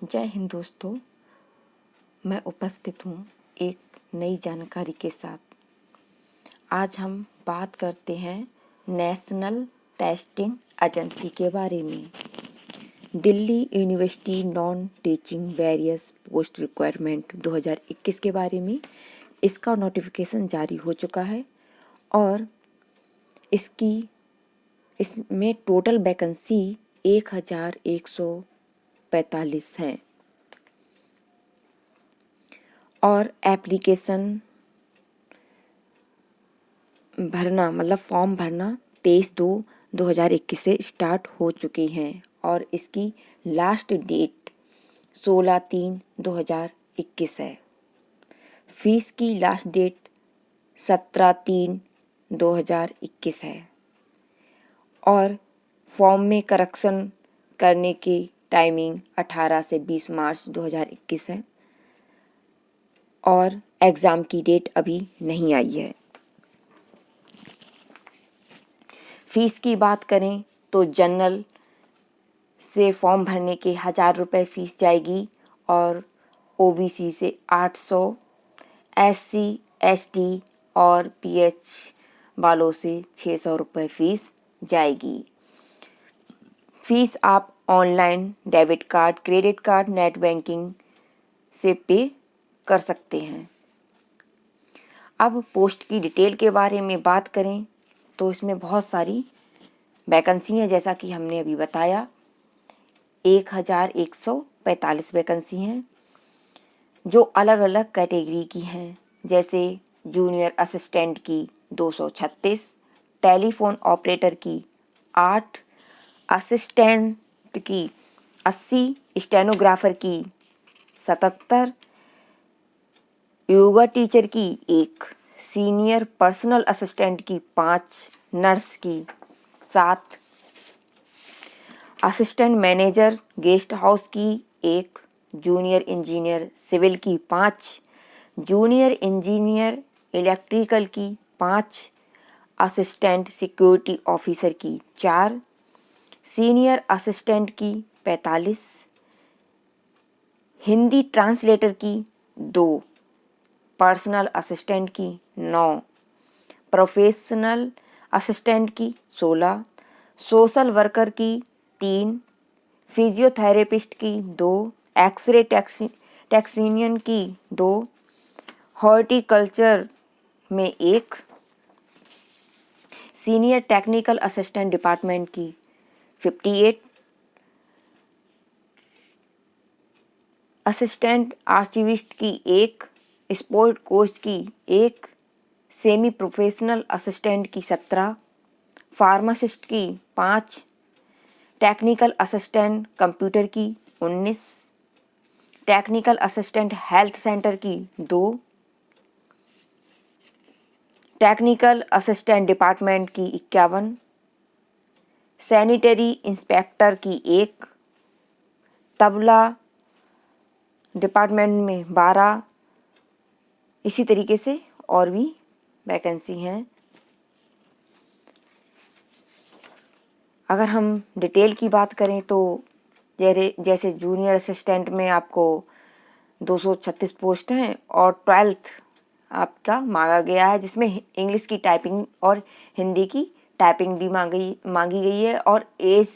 जय हिंद दोस्तों, मैं उपस्थित हूँ एक नई जानकारी के साथ। आज हम बात करते हैं नेशनल टेस्टिंग एजेंसी के बारे में। Delhi university non teaching various post requirement 2021 के बारे में इसका नोटिफिकेशन जारी हो चुका है और इसमें टोटल वैकेंसी 1145 है और एप्लीकेशन भरना मतलब फॉर्म भरना 23/2/2021 से स्टार्ट हो चुकी हैं और इसकी लास्ट डेट 16/3/2021 है। फीस की लास्ट डेट 17/3/2021 है और फॉर्म में करेक्शन करने की टाइमिंग 18 से 20 मार्च 2021 है और एग्ज़ाम की डेट अभी नहीं आई है। फीस की बात करें तो जनरल से फॉर्म भरने के 1000 रुपये फीस जाएगी और ओबीसी से 800, एससी एसटी और पीएच वालों से 600 रुपये फीस जाएगी। फीस आप online, debit card, credit card, net banking से पे कर सकते हैं। अब पोस्ट की डिटेल के बारे में बात करें तो इसमें बहुत सारी वैकेंसी हैं, जैसा कि हमने अभी बताया 1145 वैकेंसी हैं जो अलग अलग कैटेगरी की हैं, जैसे जूनियर असिस्टेंट की 236, टेलीफोन ऑपरेटर की 8, असिस्टेंट की 80, स्टेनोग्राफर की 77, योगा टीचर की 1, सीनियर पर्सनल असिस्टेंट की 5, नर्स की 7, असिस्टेंट मैनेजर गेस्ट हाउस की 1, जूनियर इंजीनियर सिविल की 5, जूनियर इंजीनियर इलेक्ट्रिकल की 5, असिस्टेंट सिक्योरिटी ऑफिसर की 4, सीनियर असिस्टेंट की 45, हिंदी ट्रांसलेटर की 2, पर्सनल असिस्टेंट की 9, प्रोफेशनल असिस्टेंट की 16, सोशल वर्कर की 3, फिजियोथेरेपिस्ट की 2, एक्सरे टेक्नीशियन की 2, हॉर्टिकल्चर में 1, सीनियर टेक्निकल असिस्टेंट डिपार्टमेंट की 58, असिस्टेंट आर्चिविस्ट की 1, स्पोर्ट कोच की 1, सेमी प्रोफेशनल असिस्टेंट की 17, फार्मासिस्ट की 5, टेक्निकल असिस्टेंट कंप्यूटर की 19, टेक्निकल असिस्टेंट हेल्थ सेंटर की 2, टेक्निकल असिस्टेंट डिपार्टमेंट की 51, सैनिटरी इंस्पेक्टर की 1, तबला डिपार्टमेंट में 12, इसी तरीके से और भी वैकेंसी हैं। अगर हम डिटेल की बात करें तो जैसे जूनियर असिस्टेंट में आपको 236 पोस्ट हैं और 12th आपका मांगा गया है, जिसमें इंग्लिश की टाइपिंग और हिंदी की टाइपिंग भी मांगी गई है और एज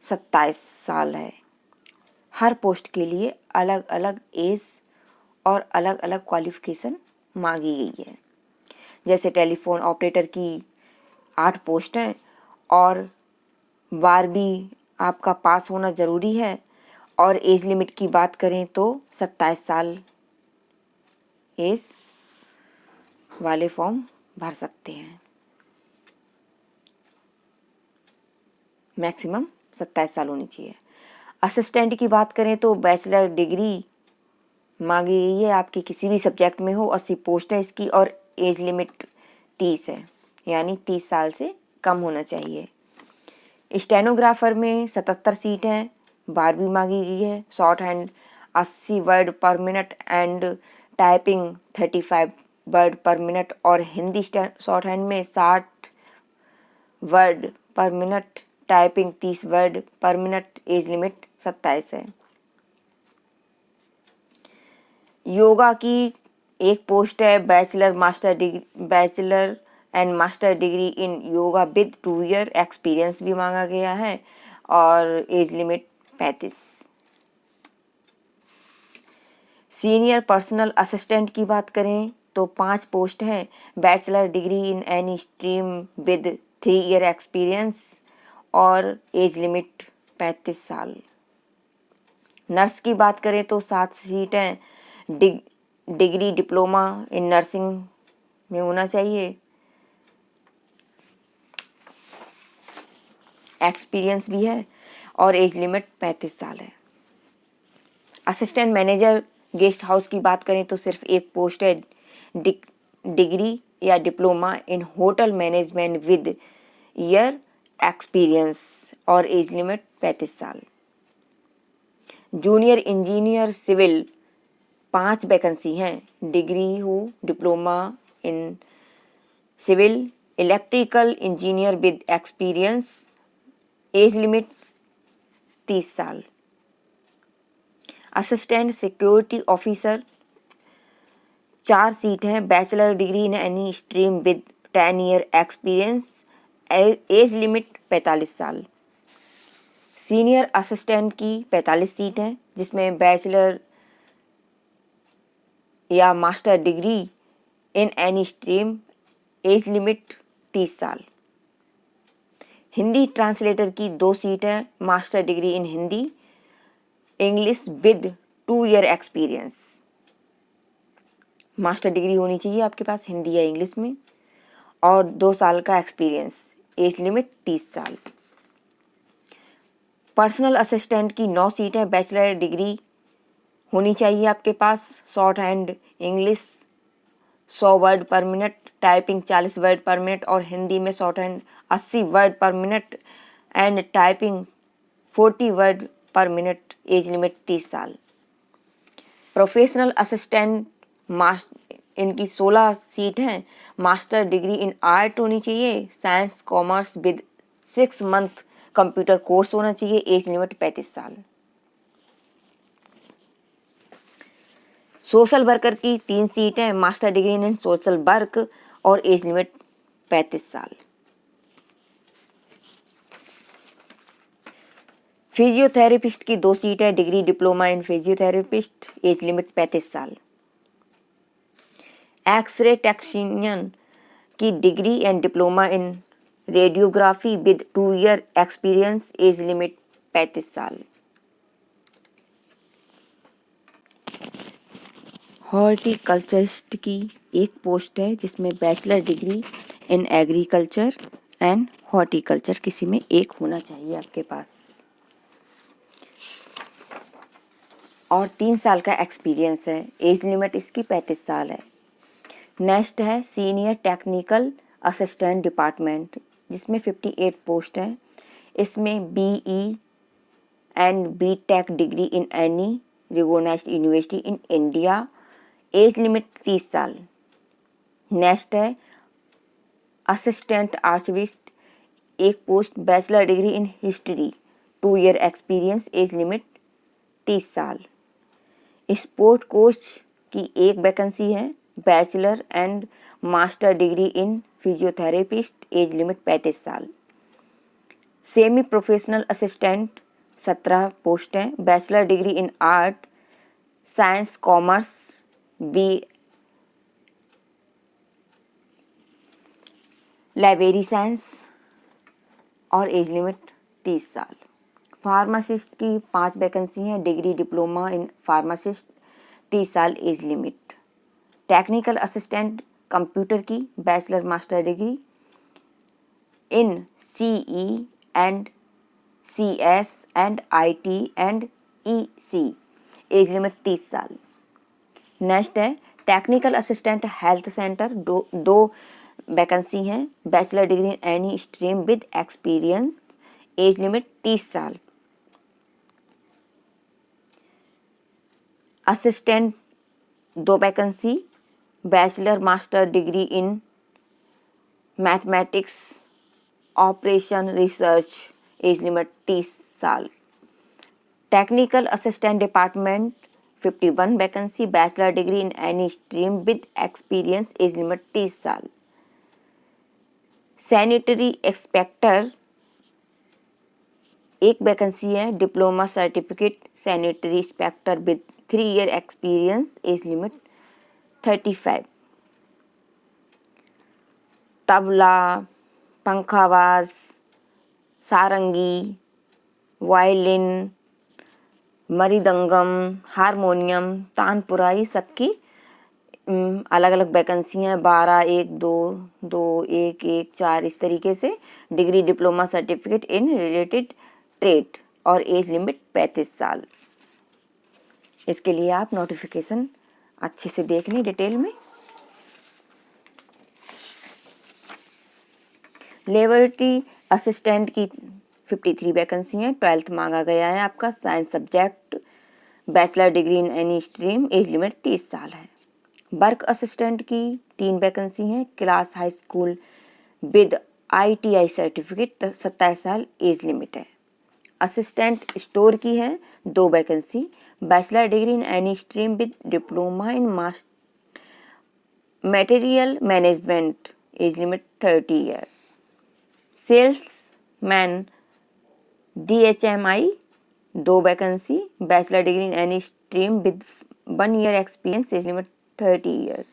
27 साल है। हर पोस्ट के लिए अलग अलग एज और अलग अलग क्वालिफिकेशन मांगी गई है। जैसे टेलीफोन ऑपरेटर की 8 पोस्ट हैं और 12वीं आपका पास होना ज़रूरी है और एज लिमिट की बात करें तो 27 साल एज वाले फॉर्म भर सकते हैं। मैक्सिमम 27 साल होनी चाहिए। असिस्टेंट की बात करें तो बैचलर डिग्री मांगी गई है, आपकी किसी भी सब्जेक्ट में हो। 80 पोस्ट है इसकी और एज लिमिट 30 है, यानी 30 साल से कम होना चाहिए। स्टेनोग्राफर में 77 सीट हैं, 12वीं मांगी गई है। Short hand 80 word per minute and typing 35 word per minute और हिंदी शॉर्ट हैंड में 60 word per minute, typing 30 word per minute, age limit 27 है। योगा की एक पोस्ट है bachelor and master degree in yoga with 2 year experience भी मांगा गया है और age limit 35। Senior personal assistant की बात करें तो 5 पोस्ट हैं, bachelor degree in any stream with 3 year experience और एज लिमिट 35 साल। नर्स की बात करें तो 7 सीट हैं, डिग्री डिप्लोमा इन नर्सिंग में होना चाहिए, एक्सपीरियंस भी है और एज लिमिट 35 साल है। असिस्टेंट मैनेजर गेस्ट हाउस की बात करें तो सिर्फ एक पोस्ट है, डिग्री या diploma in hotel management with year experience और एज लिमिट 35 साल। जूनियर इंजीनियर सिविल 5 वैकेंसी हैं, डिग्री हो diploma in civil, electrical engineer with experience, age limit 30 साल। असिस्टेंट सिक्योरिटी ऑफिसर 4 सीट हैं, bachelor degree in any stream with 10 year experience, age limit 45 साल। Senior assistant की 45 seat हैं जिसमें bachelor या master degree in any stream, as limit 30 साल। Hindi translator की 2 seat है, master degree in Hindi English with 2 year experience. Master degree होनी चाहिए आपके पास हिंदी या इंग्लिश में और 2 साल का एक्सपीरियंस, एज लिमिट 30 साल। पर्सनल असिस्टेंट की 9 सीट है, बैचलर डिग्री होनी चाहिए आपके पास, short hand English 100 word per minute, typing 40 word per minute और हिंदी में short hand 80 word per minute and typing 40 word per minute, age limit 30 साल। प्रोफेशनल असिस्टेंट इनकी 16 सीट हैं, मास्टर डिग्री इन आर्ट होनी चाहिए, science commerce with 6 month computer course होना चाहिए, age limit 35 साल। सोशल वर्कर की 3 सीट है, मास्टर डिग्री इन सोशल वर्क और एज लिमिट 35 साल। फिजियोथेरेपिस्ट की 2 सीट है, degree diploma in physiotherapist, age limit 35 साल। एक्सरे टेक्नीशियन की degree and diploma in radiography with 2 year experience, age limit 35 साल। हॉर्टिकल्चरिस्ट की एक पोस्ट है जिसमें bachelor degree in agriculture and horticulture किसी में एक होना चाहिए आपके पास और 3 साल का एक्सपीरियंस है, एज लिमिट इसकी 35 साल है। नेक्स्ट है सीनियर टेक्निकल असिस्टेंट डिपार्टमेंट जिसमें 58 पोस्ट हैं, इसमें BE and BTech degree in any recognized university in India, age limit 30 साल। नेक्स्ट है असिस्टेंट आर्चिविस्ट एक post, bachelor degree in history 2 year experience, age limit 30 साल। स्पोर्ट कोच की एक vacancy है, bachelor and master degree in physiotherapist, age limit 35 साल। Semi professional assistant 17 post हैं, bachelor degree in art science commerce B library science और age limit 30 साल। Pharmacist की 5 vacancy हैं, डिग्री डिप्लोमा इन फार्मासिस्ट 30 साल, age limit. Technical assistant computer की bachelor master degree in CE and CS and IT and EC, age limit 30 साल। Next है technical assistant health centre, दो vacancy हैं, bachelor degree in any stream with experience, age limit 30 साल। Assistant 2 vacancy, bachelor master degree in mathematics operation research, age limit 30 साल। Technical assistant department 51 vacancy, bachelor degree in any stream with experience, age limit 30 साल। Sanitary inspector 1 vacancy है, diploma certificate sanitary inspector with 3 year experience, age limit 35। Tabla, pakhawaj, sarangi, violin, mridangam, harmonium, tanpura, ये सबकी अलग अलग vacancy हैं। 12, 1, 2, 2, 1, 1, 4 इस तरीके से। Degree diploma certificate in related trade और एज लिमिट 35 साल। इसके लिए आप नोटिफिकेशन अच्छे से देख लें डिटेल में। लेबोरेटरी असिस्टेंट की 53 वैकेंसी हैं, 12th मांगा गया है आपका, science subject, bachelor degree in any stream, as limit 30 साल है। वर्क असिस्टेंट की 3 वैकेंसी हैं, class high school with ITI certificate, 27 साल एज लिमिट है। असिस्टेंट स्टोर की है 2 vacancy, bachelor degree in any stream with diploma in material management, as limit 30 year. Salesman DHMI 2 vacancy, bachelor degree in any stream with 1 year experience, age limit 30 year.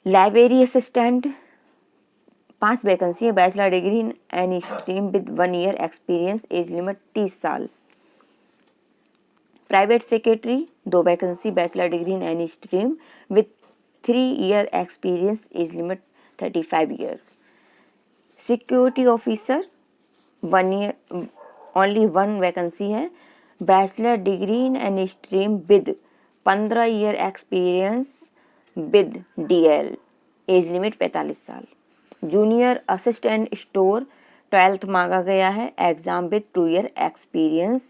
Library assistant 5 vacancy है, bachelor degree in any stream with 1 year experience, age limit 30 साल। Private secretary 2 vacancy, bachelor degree in any stream with 3 year experience, age limit 35 year. Security officer 1 year, only 1 vacancy है, bachelor degree in any stream with 15 year experience with DL, age limit 45 साल। Junior assistant store 12th मांगा गया है, exam with 2 year experience,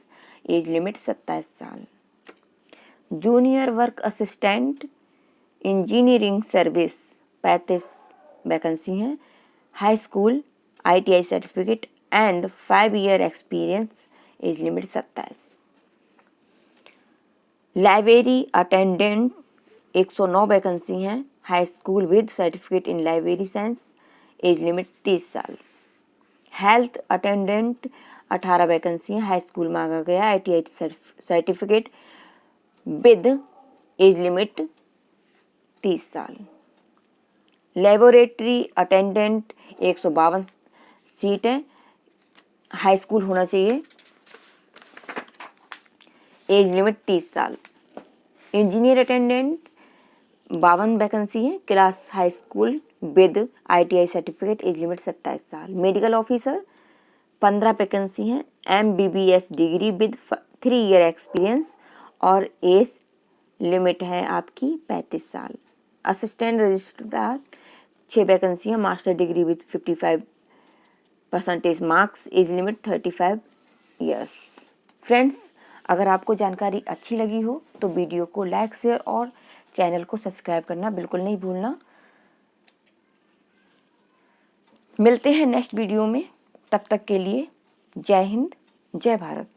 age limit 27 साल। Junior work assistant engineering service 35 vacancy हैं, high school ITI certificate and 5 year experience, age limit 27। Library attendant 109 vacancy हैं, high school with certificate in library science, age limit 30 साल। Health attendant 18 vacancy हैं, high school मांगा गया, ITI certificate with age limit 30 साल। Laboratory attendant 152 seat है, high school होना चाहिए, age limit 30 साल। इंजीनियर अटेंडेंट 52 वैकेंसी है, class high school with ITI certificate, as limit 27 साल। मेडिकल ऑफिसर 15 वैकेंसी हैं, MBBS degree with 3 year experience और age limit है आपकी 35 साल। असिस्टेंट रजिस्ट्रार 6 वैकेंसी है, master degree with 55% marks, as limit 35 years. Friends, अगर आपको जानकारी अच्छी लगी हो तो वीडियो को लाइक, शेयर और चैनल को सब्सक्राइब करना बिल्कुल नहीं भूलना। मिलते हैं नेक्स्ट वीडियो में, तब तक के लिए जय हिंद, जय भारत।